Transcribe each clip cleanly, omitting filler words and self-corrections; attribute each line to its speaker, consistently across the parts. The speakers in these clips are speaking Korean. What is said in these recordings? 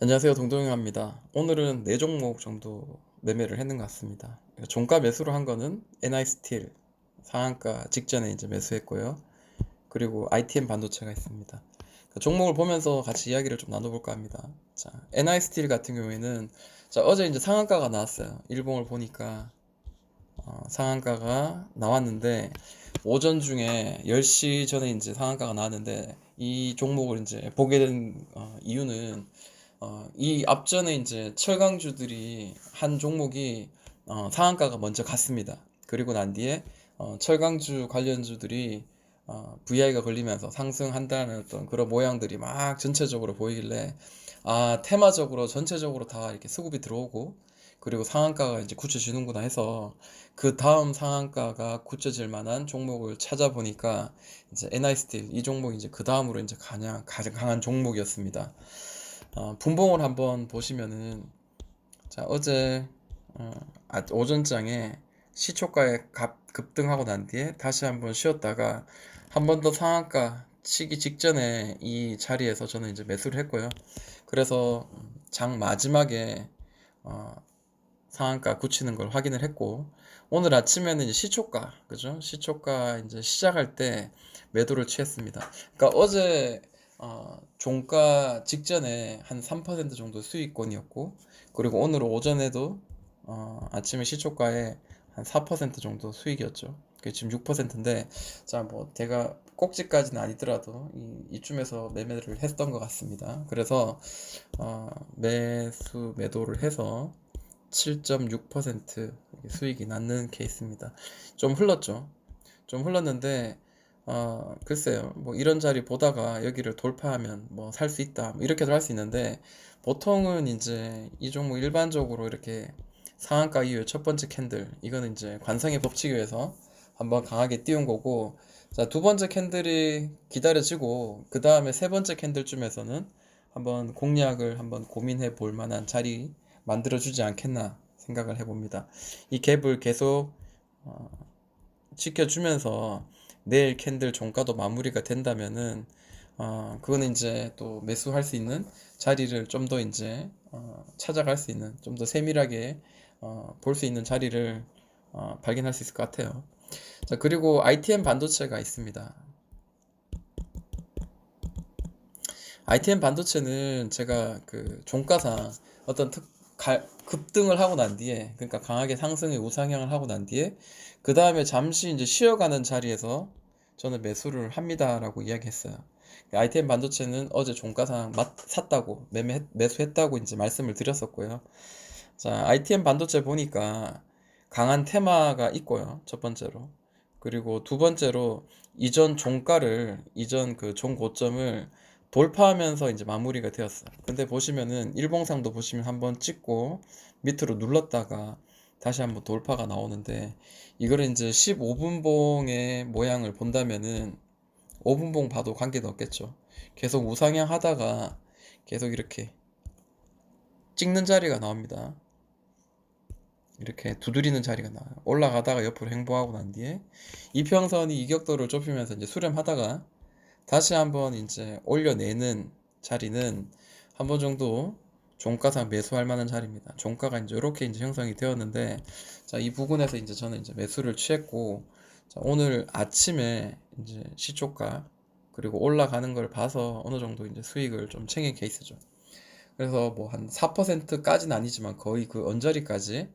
Speaker 1: 안녕하세요. 동동입니다. 오늘은 4종목 정도 매매를 했는 것 같습니다. 종가 매수를 한 거는 NI스틸 상한가 직전에 이제 매수했고요. 그리고 ITM 반도체가 있습니다. 종목을 보면서 같이 이야기를 좀 나눠볼까 합니다. 자, NI스틸 같은 경우에는 어제 이제 상한가가 나왔어요. 일봉을 보니까 상한가가 나왔는데 오전 중에 10시 전에 이제 상한가가 나왔는데 이 종목을 이제 보게 된 이유는 이 앞전에 이제 철강주들이 한 종목이 상한가가 먼저 갔습니다. 그리고 난 뒤에 철강주 관련주들이 VI가 걸리면서 상승한다는 어떤 그런 모양들이 막 전체적으로 보이길래 테마적으로 전체적으로 다 이렇게 수급이 들어오고 그리고 상한가가 이제 굳혀지는구나 해서 그 다음 상한가가 굳혀질 만한 종목을 찾아보니까 이제 NI스틸 이 종목이 이제 그 다음으로 이제 가장 강한 종목이었습니다. 분봉을 한번 보시면은 어제 어, 오전장에 시초가에 급등하고 난 뒤에 다시 한번 쉬었다가 한 번 더 상한가 치기 직전에 이 자리에서 저는 이제 매수를 했고요. 그래서 장 마지막에 어, 상한가 굳히는 걸 확인을 했고 오늘 아침에는 이제 시초가 그죠? 시초가 이제 시작할 때 매도를 취했습니다. 그러니까 어제 종가 직전에 한 3% 정도 수익권이었고 그리고 오늘 오전에도 아침에 시초가에 한 4% 정도 수익이었죠. 그게 지금 6%인데 자 뭐 제가 꼭지까지는 아니더라도 이쯤에서 매매를 했던 것 같습니다. 그래서 매도를 해서 7.6% 수익이 났는 케이스입니다. 좀 흘렀죠. 좀 흘렀는데 글쎄요. 뭐 이런 자리 보다가 여기를 돌파하면 뭐 살 수 있다. 뭐 이렇게도 할 수 있는데 보통은 이제 이 종목 일반적으로 이렇게 상한가 이후에 첫 번째 캔들 이거는 이제 관성의 법칙에 의해서 한번 강하게 띄운 거고 자, 두 번째 캔들이 기다려지고 그 다음에 세 번째 캔들쯤에서는 한번 공략을 한번 고민해 볼 만한 자리 만들어주지 않겠나 생각을 해봅니다. 이 갭을 계속 어, 지켜주면서 내일 캔들 종가도 마무리가 된다면은 그거는 이제 또 매수할 수 있는 자리를 좀 더 이제 찾아갈 수 있는 좀 더 세밀하게 볼 수 있는 자리를 발견할 수 있을 것 같아요. 자, 그리고 ITM 반도체가 있습니다. ITM 반도체는 제가 그 종가상 어떤 급등을 하고 난 뒤에 그러니까 강하게 상승의 우상향을 하고 난 뒤에 그 다음에 잠시 이제 쉬어가는 자리에서 저는 매수를 합니다라고 이야기했어요. ITM 반도체는 어제 종가상 샀다고 매수했다고 이제 말씀을 드렸었고요. 자, ITM 반도체 보니까 강한 테마가 있고요. 첫 번째로. 그리고 두 번째로 이전 그 종고점을 돌파하면서 이제 마무리가 되었어요. 근데 보시면은 일봉상도 보시면 한번 찍고 밑으로 눌렀다가 다시 한번 돌파가 나오는데 이거를 이제 15분봉의 모양을 본다면은 5분봉 봐도 관계는 없겠죠. 계속 우상향 하다가 계속 이렇게 찍는 자리가 나옵니다. 이렇게 두드리는 자리가 나와요. 올라가다가 옆으로 행보하고 난 뒤에 이평선이 이격도를 좁히면서 이제 수렴하다가 다시 한번 이제 올려내는 자리는 한 번 정도 종가상 매수할 만한 자리입니다. 종가가 이제 이렇게 이제 형성이 되었는데 자, 이 부분에서 이제 저는 이제 매수를 취했고 자, 오늘 아침에 이제 시초가 그리고 올라가는 걸 봐서 어느 정도 이제 수익을 좀 챙긴 케이스죠. 그래서 뭐 한 4%까지는 아니지만 거의 그 언저리까지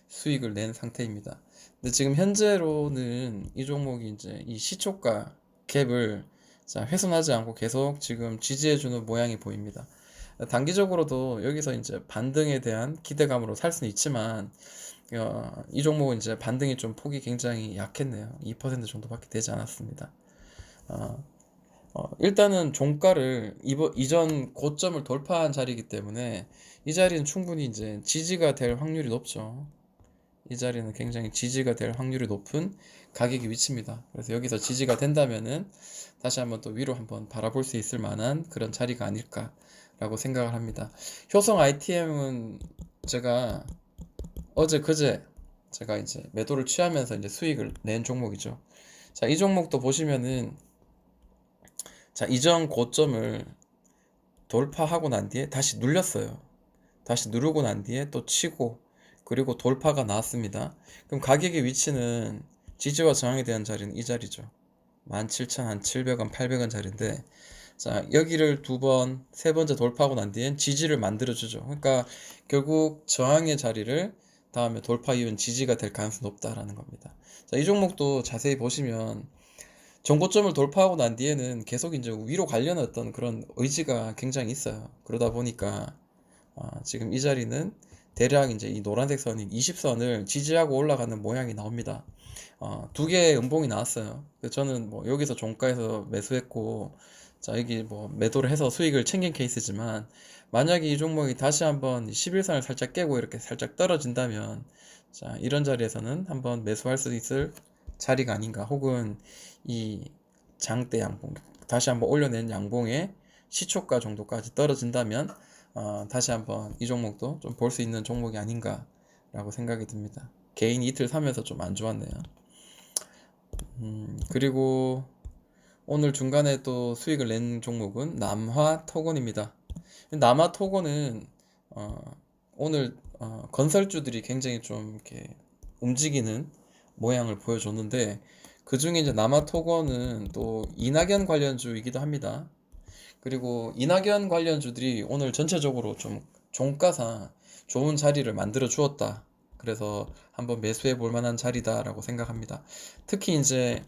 Speaker 1: 수익을 낸 상태입니다. 근데 지금 현재로는 이 종목이 이제 이 시초가 갭을 자, 훼손하지 않고 계속 지금 지지해주는 모양이 보입니다. 단기적으로도 여기서 이제 반등에 대한 기대감으로 살 수는 있지만 이 종목은 이제 반등이 좀 폭이 굉장히 약했네요. 2% 정도밖에 되지 않았습니다. 어, 일단은 종가를 이전 고점을 돌파한 자리이기 때문에 이 자리는 충분히 이제 지지가 될 확률이 높죠. 이 자리는 굉장히 지지가 될 확률이 높은 가격의 위치입니다. 그래서 여기서 지지가 된다면은 다시 한번 또 위로 한번 바라볼 수 있을 만한 그런 자리가 아닐까라고 생각을 합니다. 효성 ITM은 제가 어제 그제 제가 이제 매도를 취하면서 이제 수익을 낸 종목이죠. 자, 이 종목도 보시면은 자, 이전 고점을 돌파하고 난 뒤에 다시 눌렸어요. 다시 누르고 난 뒤에 또 치고 그리고 돌파가 나왔습니다. 그럼 가격의 위치는 지지와 저항에 대한 자리는 이 자리죠. 17,700원, 800원 자리인데, 자, 여기를 두 번, 세 번째 돌파하고 난 뒤엔 지지를 만들어주죠. 그러니까 결국 저항의 자리를 다음에 돌파 이후엔 지지가 될 가능성이 높다라는 겁니다. 자, 이 종목도 자세히 보시면 전고점을 돌파하고 난 뒤에는 계속 이제 위로 가려는 어떤 그런 의지가 굉장히 있어요. 그러다 보니까 지금 이 자리는 대략 이제 이 노란색 선인 20선을 지지하고 올라가는 모양이 나옵니다. 두 개의 음봉이 나왔어요. 그래서 저는 뭐 여기서 종가에서 매수했고, 자, 여기 뭐 매도를 해서 수익을 챙긴 케이스지만, 만약에 이 종목이 다시 한번 11선을 살짝 깨고 이렇게 살짝 떨어진다면, 자, 이런 자리에서는 한번 매수할 수 있을 자리가 아닌가, 혹은 이 장대 양봉, 다시 한번 올려낸 양봉의 시초가 정도까지 떨어진다면, 다시 한번 이 종목도 좀 볼 수 있는 종목이 아닌가라고 생각이 듭니다. 개인 이틀 사면서 좀 안 좋았네요. 그리고 오늘 중간에 또 수익을 낸 종목은 남화토건입니다. 남화토건은 오늘 건설주들이 굉장히 좀 이렇게 움직이는 모양을 보여줬는데, 그 중에 이제 남화토건은 또 이낙연 관련주이기도 합니다. 그리고 이낙연 관련주들이 오늘 전체적으로 좀 종가상 좋은 자리를 만들어 주었다. 그래서 한번 매수해 볼 만한 자리다라고 생각합니다. 특히 이제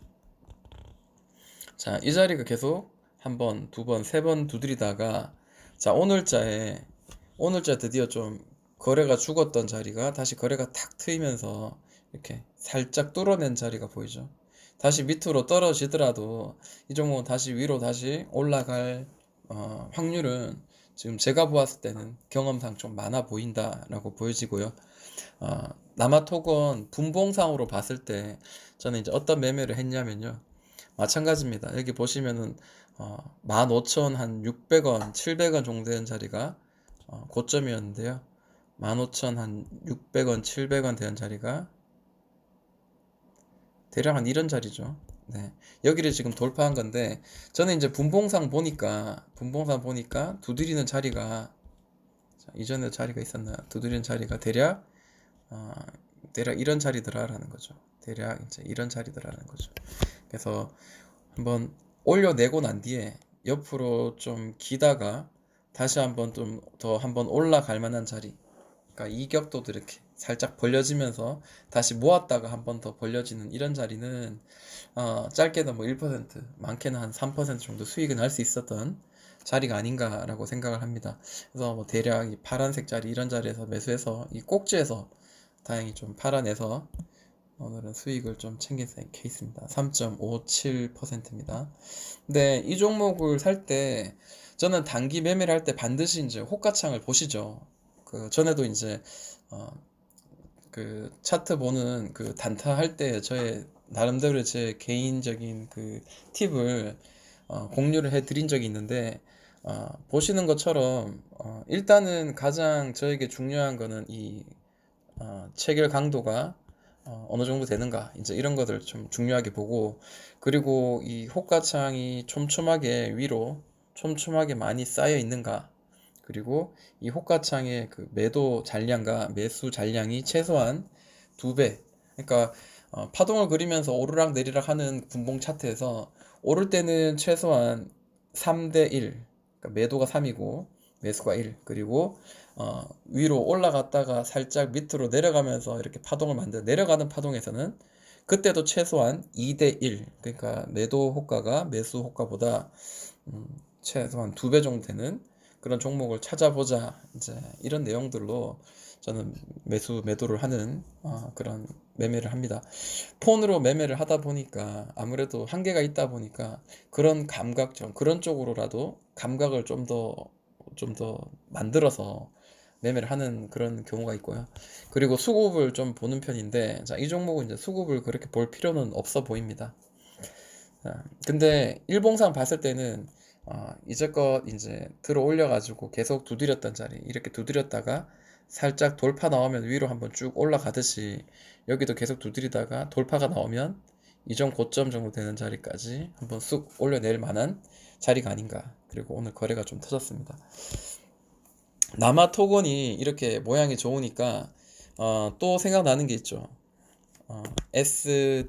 Speaker 1: 자, 이 자리가 계속 한 번, 두 번, 세 번 두드리다가 자, 오늘자 드디어 좀 거래가 죽었던 자리가 다시 거래가 탁 트이면서 이렇게 살짝 뚫어낸 자리가 보이죠. 다시 밑으로 떨어지더라도 이 종목은 다시 위로 다시 올라갈 확률은 지금 제가 보았을 때는 경험상 좀 많아 보인다라고 보여지고요. 남아톡은 분봉상으로 봤을 때 저는 이제 어떤 매매를 했냐면요. 마찬가지입니다. 여기 보시면은 15,000 한 600원, 700원 정도 되는 자리가 고점이었는데요. 15,000 한 600원, 700원 되는 자리가 대략 한 이런 자리죠. 네. 여기를 지금 돌파한 건데, 저는 이제 분봉상 보니까 두드리는 자리가, 자, 이전에 자리가 있었나요? 두드리는 자리가 어, 대략 이런 자리더라라는 거죠. 대략 이제 이런 자리더라라는 거죠. 그래서 한번 올려내고 난 뒤에 옆으로 좀 기다가 다시 한번 좀 더 한번 올라갈 만한 자리, 그러니까 이격도도 이렇게 살짝 벌려지면서 다시 모았다가 한번 더 벌려지는 이런 자리는 짧게는 뭐 1%, 많게는 한 3% 정도 수익은 할 수 있었던 자리가 아닌가라고 생각을 합니다. 그래서 뭐 대략 이 파란색 자리 이런 자리에서 매수해서 이 꼭지에서 다행히 좀 팔아내서 오늘은 수익을 좀 챙긴 케이스입니다. 3.57%입니다. 근데 이 종목을 살 때 저는 단기 매매를 할 때 반드시 이제 호가창을 보시죠. 그 전에도 이제 그 차트 보는 그 단타 할 때 저의 나름대로 제 개인적인 그 팁을 공유를 해 드린 적이 있는데, 보시는 것처럼 일단은 가장 저에게 중요한 거는 이 체결 강도가 어느 정도 되는가, 이제 이런 것들 좀 중요하게 보고, 그리고 이 호가창이 촘촘하게 위로 촘촘하게 많이 쌓여 있는가, 그리고 이 호가창의 그 매도 잔량과 매수 잔량이 최소한 2배. 그러니까 파동을 그리면서 오르락 내리락 하는 분봉 차트에서 오를 때는 최소한 3대 1, 그러니까 매도가 3이고 매수가 1, 그리고 위로 올라갔다가 살짝 밑으로 내려가면서 이렇게 파동을 만들어 내려가는 파동에서는 그때도 최소한 2대 1, 그러니까 매도 호가가 매수 호가보다 최소한 2배 정도 되는 그런 종목을 찾아보자, 이제 이런 내용들로 저는 매도를 하는 그런 매매를 합니다. 폰으로 매매를 하다 보니까 아무래도 한계가 있다 보니까 그런 감각적 그런 쪽으로라도 감각을 좀 더 만들어서 매매를 하는 그런 경우가 있고요. 그리고 수급을 좀 보는 편인데, 자, 이 종목은 이제 수급을 그렇게 볼 필요는 없어 보입니다. 근데 일봉상 봤을 때는 이제껏 이제 들어 올려가지고 계속 두드렸던 자리, 이렇게 두드렸다가 살짝 돌파 나오면 위로 한번 쭉 올라가듯이 여기도 계속 두드리다가 돌파가 나오면 이전 고점 정도 되는 자리까지 한번 쑥 올려낼 만한 자리가 아닌가. 그리고 오늘 거래가 좀 터졌습니다. 남아 토건이 이렇게 모양이 좋으니까 또 생각나는 게 있죠. SDN.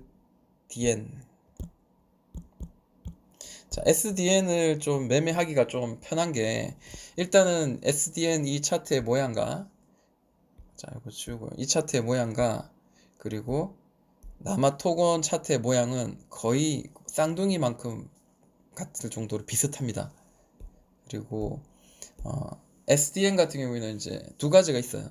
Speaker 1: 자, SDN을 좀 매매하기가 좀 편한 게 일단은 SDN 이 차트의 모양과 자, 이거 지우고요. 이 차트의 모양과 그리고 남아토건 차트의 모양은 거의 쌍둥이만큼 같을 정도로 비슷합니다. 그리고 SDN 같은 경우에는 이제 두 가지가 있어요.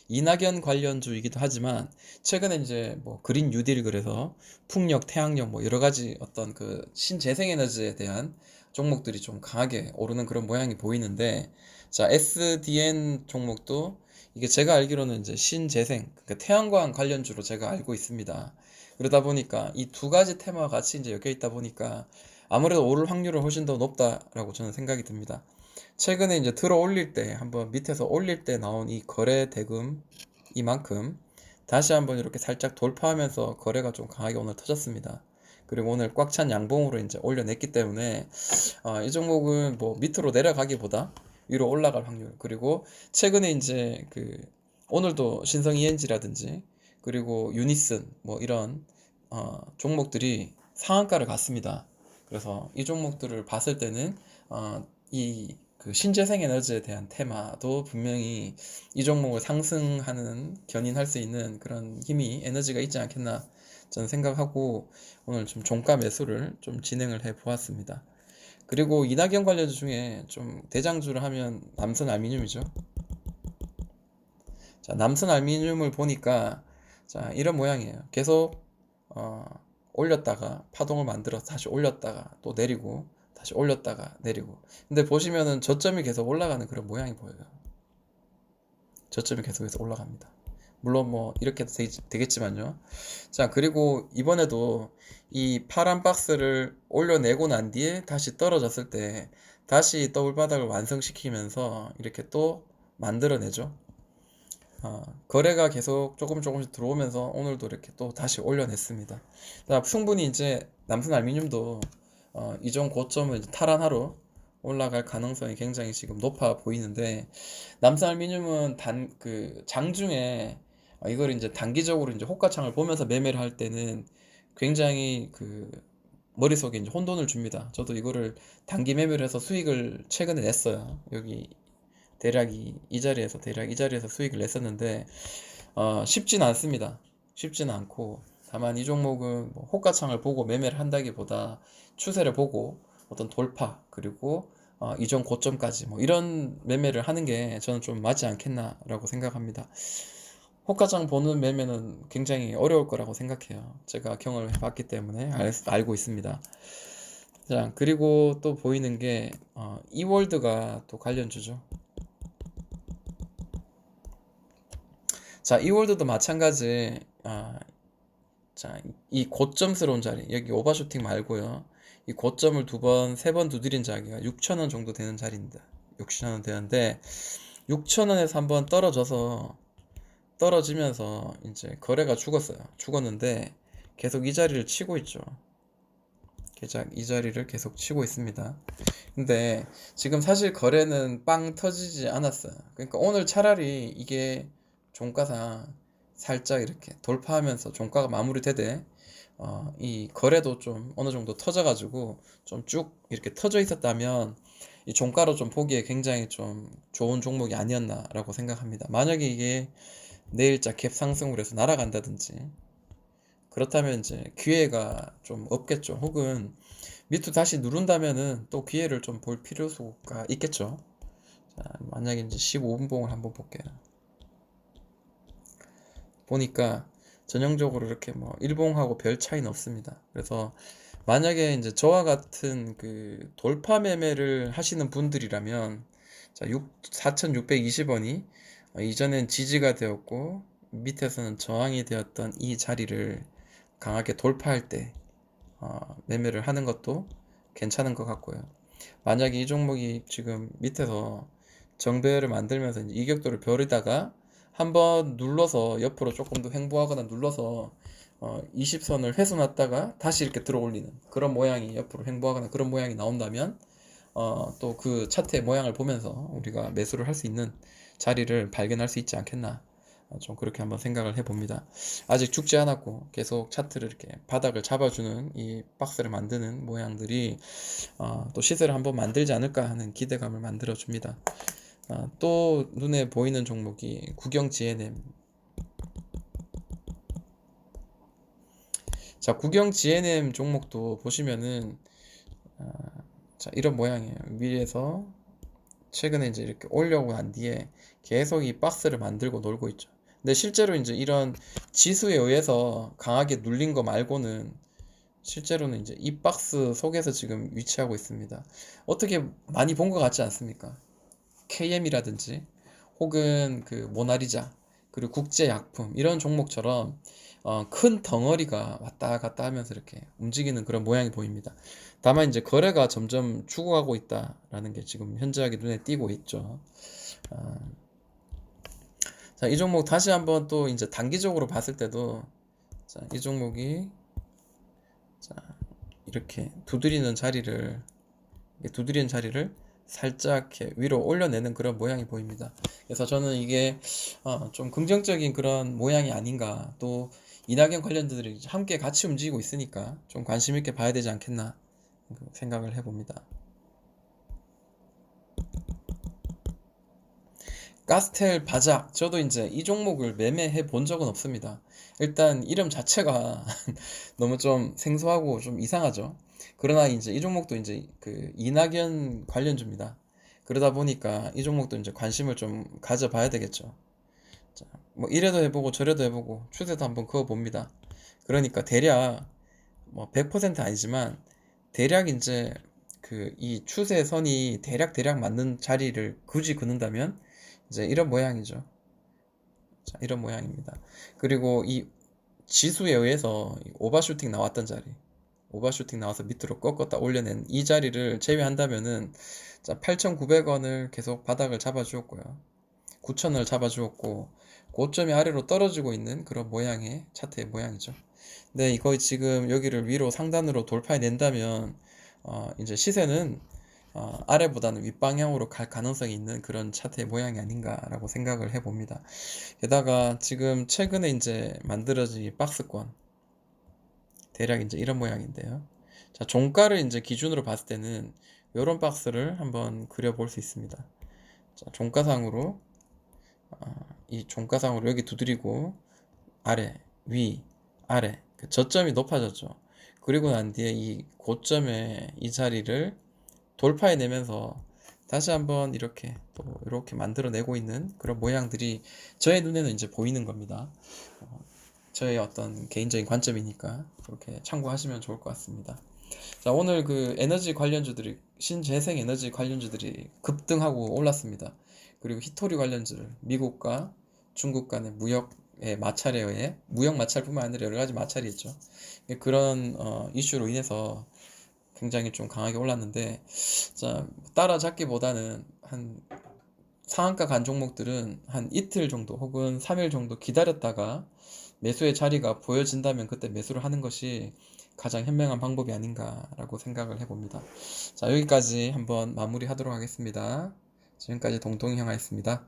Speaker 1: 이낙연 관련주이기도 하지만 최근에 이제 뭐 그린 뉴딜 그래서 풍력, 태양력 뭐 여러 가지 어떤 그 신재생 에너지에 대한 종목들이 좀 강하게 오르는 그런 모양이 보이는데 자, SDN 종목도 이게 제가 알기로는 이제 신재생, 그러니까 태양광 관련주로 제가 알고 있습니다. 그러다 보니까 이 두 가지 테마가 같이 이제 엮여 있다 보니까 아무래도 오를 확률은 훨씬 더 높다라고 저는 생각이 듭니다. 최근에 이제 들어 올릴 때 한번 밑에서 올릴 때 나온 이 거래 대금 이만큼 다시 한번 이렇게 살짝 돌파하면서 거래가 좀 강하게 오늘 터졌습니다. 그리고 오늘 꽉 찬 양봉으로 이제 올려냈기 때문에 이 종목은 뭐 밑으로 내려가기보다 위로 올라갈 확률, 그리고 최근에 이제 그 오늘도 신성 ENG라든지 그리고 유니슨 뭐 이런 종목들이 상한가를 갔습니다. 그래서 이 종목들을 봤을 때는 이 그 신재생 에너지에 대한 테마도 분명히 이 종목을 상승하는 견인할 수 있는 그런 힘이 에너지가 있지 않겠나 저는 생각하고 오늘 좀 종가 매수를 좀 진행을 해 보았습니다. 그리고 이낙연 관련주 중에 좀 대장주를 하면 남선 알미늄이죠. 자, 남선 알미늄을 보니까 자, 이런 모양이에요. 계속 어, 올렸다가 파동을 만들어서 다시 올렸다가 또 내리고 다시 올렸다가 내리고. 근데 보시면은 저점이 계속 올라가는 그런 모양이 보여요. 저점이 계속해서 올라갑니다. 물론 뭐 이렇게 되겠지만요. 자, 그리고 이번에도 이 파란 박스를 올려내고 난 뒤에 다시 떨어졌을 때 다시 더블 바닥을 완성시키면서 이렇게 또 만들어내죠. 거래가 계속 조금씩 들어오면서 오늘도 이렇게 또 다시 올려냈습니다. 자, 충분히 이제 남선 알미늄도 이전 고점을 이제 탈환하러 올라갈 가능성이 굉장히 지금 높아 보이는데 남선 알미늄은 그 장중에 이걸 이제 단기적으로 이제 호가창을 보면서 매매를 할 때는 굉장히 그 머릿속에 이제 혼돈을 줍니다. 저도 이거를 단기 매매를 해서 수익을 최근에 냈어요. 여기 대략 이 자리에서 수익을 냈었는데 쉽진 않습니다. 쉽지는 않고 다만 이 종목은 뭐 호가창을 보고 매매를 한다기보다 추세를 보고 어떤 돌파 그리고 이전 고점까지 뭐 이런 매매를 하는 게 저는 좀 맞지 않겠나라고 생각합니다. 호가창 보는 매매는 굉장히 어려울 거라고 생각해요. 제가 경험을 해봤기 때문에 알고 있습니다. 자, 그리고 또 보이는 게 이월드가 또 관련주죠. 자, 이월드도 마찬가지. 자, 이 고점스러운 자리, 여기 오버슈팅 말고요. 이 고점을 두 번, 세 번 두드린 자리가 6,000원 정도 되는 자리입니다. 6,000원 되는데 6,000원에서 한번 떨어지면서 이제 거래가 죽었어요. 죽었는데 계속 이 자리를 치고 있죠. 이 자리를 계속 치고 있습니다. 근데 지금 사실 거래는 빵 터지지 않았어요. 그러니까 오늘 차라리 이게 종가상 살짝 이렇게 돌파하면서 종가가 마무리되되 이 거래도 좀 어느 정도 터져가지고 좀 쭉 이렇게 터져 있었다면 이 종가로 좀 보기에 굉장히 좀 좋은 종목이 아니었나라고 생각합니다. 만약에 이게 내일자 갭 상승으로 해서 날아간다든지 그렇다면 이제 기회가 좀 없겠죠. 혹은 밑으로 다시 누른다면은 또 기회를 좀 볼 필요가 있겠죠. 자, 만약에 이제 15분봉을 한번 볼게요. 보니까 전형적으로 이렇게 뭐 일봉하고 별 차이는 없습니다. 그래서 만약에 이제 저와 같은 그 돌파 매매를 하시는 분들이라면 자, 4,620원이 이전엔 지지가 되었고 밑에서는 저항이 되었던 이 자리를 강하게 돌파할 때 매매를 하는 것도 괜찮은 것 같고요. 만약에 이 종목이 지금 밑에서 정배를 만들면서 이격도를 벼르다가 한번 눌러서 옆으로 조금 더 횡보하거나 눌러서 20선을 훼손했다가 다시 이렇게 들어 올리는 그런 모양이 옆으로 횡보하거나 그런 모양이 나온다면 또 그 차트의 모양을 보면서 우리가 매수를 할 수 있는 자리를 발견할 수 있지 않겠나. 좀 그렇게 한번 생각을 해봅니다. 아직 죽지 않았고 계속 차트를 이렇게 바닥을 잡아주는 이 박스를 만드는 모양들이 또 시세를 한번 만들지 않을까 하는 기대감을 만들어 줍니다. 또 눈에 보이는 종목이 국영 GNM. 자, 국영 GNM 종목도 보시면은 자, 이런 모양이에요. 위에서 최근에 이제 이렇게 올려고 한 뒤에 계속 이 박스를 만들고 놀고 있죠. 근데 실제로 이제 이런 지수에 의해서 강하게 눌린 거 말고는 실제로는 이제 이 박스 속에서 지금 위치하고 있습니다. 어떻게 많이 본 것 같지 않습니까? KM이라든지 혹은 그 모나리자 그리고 국제약품 이런 종목처럼 큰 덩어리가 왔다 갔다 하면서 이렇게 움직이는 그런 모양이 보입니다. 다만 이제 거래가 점점 죽어가고 있다라는 게 지금 현저하게 눈에 띄고 있죠. 자, 이 종목 다시 한번 또 이제 단기적으로 봤을 때도 자, 이 종목이 자, 이렇게 두드리는 자리를 살짝 이렇게 위로 올려내는 그런 모양이 보입니다. 그래서 저는 이게 좀 긍정적인 그런 모양이 아닌가. 또 이낙연 관련주들이 함께 같이 움직이고 있으니까 좀 관심 있게 봐야 되지 않겠나 생각을 해봅니다. 가스텔 바작, 저도 이제 이 종목을 매매해 본 적은 없습니다. 일단 이름 자체가 너무 좀 생소하고 좀 이상하죠. 그러나 이제 이 종목도 이제 그 이낙연 관련주입니다. 그러다 보니까 이 종목도 이제 관심을 좀 가져봐야 되겠죠. 자, 뭐 이래도 해보고 저래도 해보고 추세도 한번 그어봅니다. 그러니까 대략 뭐 100% 아니지만 대략 이제 그 이 추세선이 대략 맞는 자리를 굳이 긋는다면 이제 이런 모양이죠. 자, 이런 모양입니다. 그리고 이 지수에 의해서 오버슈팅 나왔던 자리, 오버슈팅 나와서 밑으로 꺾었다 올려낸 이 자리를 제외한다면은 자, 8,900원을 계속 바닥을 잡아주었고요. 9,000원을 잡아주었고 고점이 아래로 떨어지고 있는 그런 모양의 차트의 모양이죠. 근데 이거 지금 여기를 위로 상단으로 돌파해낸다면 이제 시세는 아래보다는 윗방향으로 갈 가능성이 있는 그런 차트의 모양이 아닌가라고 생각을 해봅니다. 게다가 지금 최근에 이제 만들어진 이 박스권 대략 이제 이런 모양인데요. 자, 종가를 이제 기준으로 봤을 때는 이런 박스를 한번 그려볼 수 있습니다. 자, 종가상으로 이 종가상으로 여기 두드리고 아래, 위, 아래 그 저점이 높아졌죠. 그리고 난 뒤에 이 고점의 이 자리를 돌파해내면서 다시 한번 이렇게 또 이렇게 만들어내고 있는 그런 모양들이 저의 눈에는 이제 보이는 겁니다. 저의 어떤 개인적인 관점이니까 그렇게 참고하시면 좋을 것 같습니다. 자, 오늘 그 에너지 관련주들이 신재생 에너지 관련주들이 급등하고 올랐습니다. 그리고 히토리 관련주들 미국과 중국 간의 무역의 마찰에 의해 무역 마찰뿐만 아니라 여러 가지 마찰이 있죠. 그런 이슈로 인해서 굉장히 좀 강하게 올랐는데 자, 따라잡기보다는 한 상한가 간 종목들은 한 이틀 정도 혹은 3일 정도 기다렸다가 매수의 자리가 보여진다면 그때 매수를 하는 것이 가장 현명한 방법이 아닌가라고 생각을 해봅니다. 자, 여기까지 한번 마무리하도록 하겠습니다. 지금까지 동동형아였습니다.